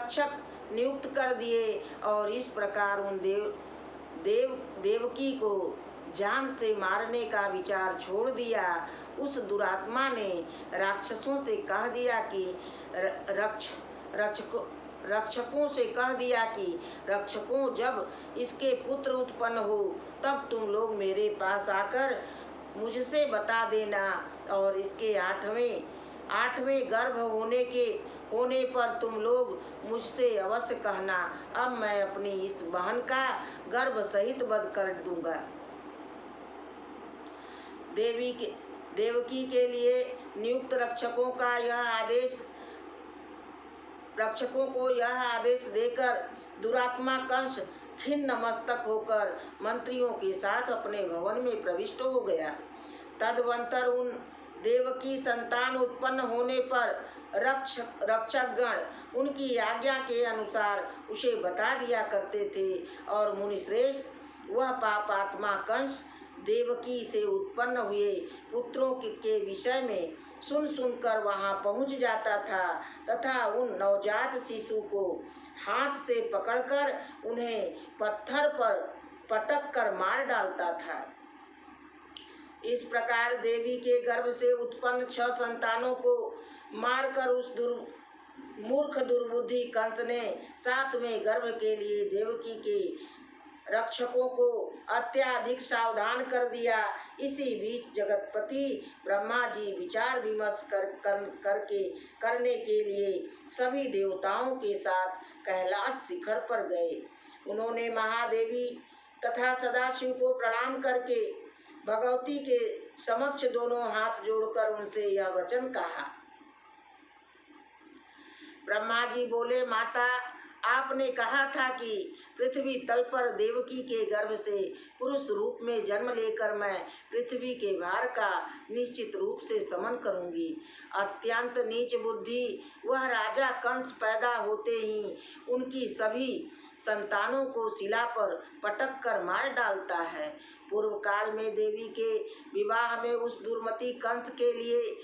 रक्षक नियुक्त कर दिए और इस प्रकार उन देवकी को जान से मारने का विचार छोड़ दिया। उस दुरात्मा ने राक्षसों से कह दिया कि रक्षकों से कह दिया कि रक्षकों, जब इसके पुत्र उत्पन्न हो तब तुम लोग मेरे पास आकर मुझसे बता देना और इसके आठवें गर्भ होने पर तुम लोग मुझसे अवश्य कहना। अब मैं अपनी इस बहन का गर्भ सहित वध कर दूंगा। देवकी के लिए नियुक्त रक्षकों को यह आदेश देकर दुरात्मा कंस खिन्न मस्तक होकर मंत्रियों के साथ अपने भवन में प्रविष्ट हो गया। तदनंतर उन देवकी संतान उत्पन्न होने पर रक्षकगण उनकी आज्ञा के अनुसार उसे बता दिया करते थे और मुनिश्रेष्ठ वह पापात्मा कंस देवकी से उत्पन्न हुए पुत्रों के विषय में सुनकर वहां पहुंच जाता था तथा उन नवजात शिशु को हाथ से पकड़कर उन्हें पत्थर पर पटक कर मार डालता था। इस प्रकार देवी के गर्भ से उत्पन्न 6 संतानों को मारकर उस मूर्ख दुर्बुद्धि कंस ने 7वें गर्भ के लिए देवकी के रक्षकों को अत्याधिक सावधान कर दिया। इसी बीच जगतपति ब्रह्मा जी विचार विमर्श करने के लिए सभी देवताओं के साथ कैलाश शिखर पर गए। उन्होंने महादेवी तथा सदाशिव को प्रणाम करके भगवती के समक्ष दोनों हाथ जोड़कर उनसे यह वचन कहा। ब्रह्मा जी बोले, माता, आपने कहा था कि पृथ्वी तल पर देवकी के गर्भ से पुरुष रूप में जन्म लेकर मैं पृथ्वी के भार का निश्चित रूप से समन करूंगी। अत्यंत नीच बुद्धि वह राजा कंस पैदा होते ही उनकी सभी संतानों को शिला पर पटक कर मार डालता है। पूर्व काल में देवी के विवाह में उस दुर्मति कंस के लिए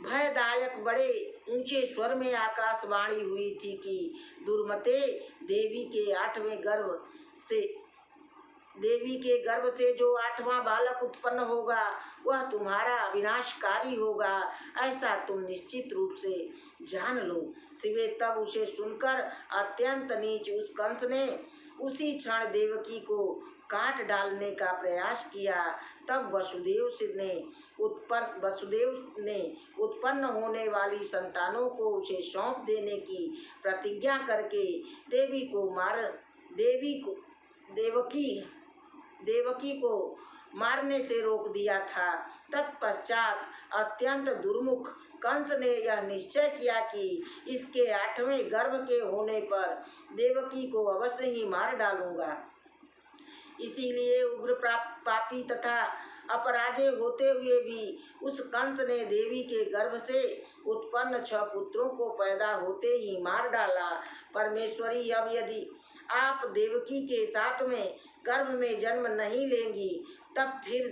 भयदायक बड़े ऊंचे स्वर में आकाशवाणी हुई थी कि दुर्मते, देवी के गर्भ से जो 8वां बालक उत्पन्न होगा वह तुम्हारा विनाशकारी होगा, ऐसा तुम निश्चित रूप से जान लो। शिवे तब उसे सुनकर अत्यंत नीच उस कंस ने उसी क्षण देवकी को काट डालने का प्रयास किया। तब वसुदेव ने उत्पन्न होने वाली संतानों को उसे सौंप देने की प्रतिज्ञा करके देवकी को मारने से रोक दिया था। तत्पश्चात अत्यंत दुर्मुख कंस ने यह निश्चय किया कि इसके 8वें गर्भ के होने पर देवकी को अवश्य ही मार डालूंगा। इसीलिए उग्र पापी तथा अपराजे होते हुए भी उस कंस ने देवी के गर्भ से उत्पन्न 6 पुत्रों को पैदा होते ही मार डाला। परमेश्वरी, अब यदि आप देवकी के 7वें गर्भ में जन्म नहीं लेंगी तब फिर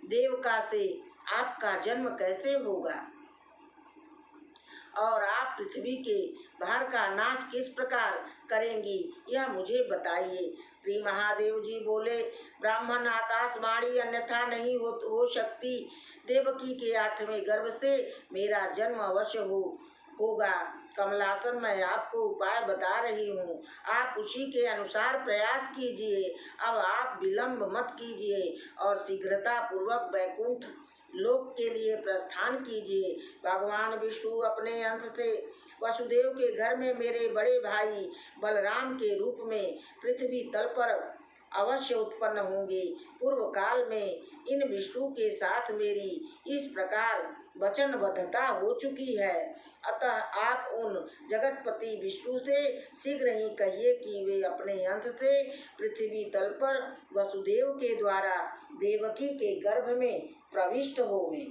देवका से आपका जन्म कैसे होगा और आप पृथ्वी के भार का नाश किस प्रकार करेंगी, यह मुझे बताइए। श्री महादेव जी बोले, ब्राह्मण, आकाशवाणी अन्यथा नहीं हो सकती। देवकी के 8वें गर्भ से मेरा जन्म अवश्य होगा। कमलासन, मैं आपको उपाय बता रही हूँ, आप उसी के अनुसार प्रयास कीजिए। अब आप विलंब मत कीजिए और शीघ्रता पूर्वक वैकुंठ लोक के लिए प्रस्थान कीजिए। भगवान विष्णु अपने अंश से वसुदेव के घर में मेरे बड़े भाई बलराम के रूप में पृथ्वी तल पर अवश्य उत्पन्न होंगे। पूर्व काल में इन विष्णु के साथ मेरी इस प्रकार वचनबद्धता हो चुकी है। अतः आप उन जगतपति विष्णु से शीघ्र ही कहिए कि वे अपने अंश से पृथ्वी तल पर वसुदेव के द्वारा देवकी के गर्भ में प्रविष्ट होंगे।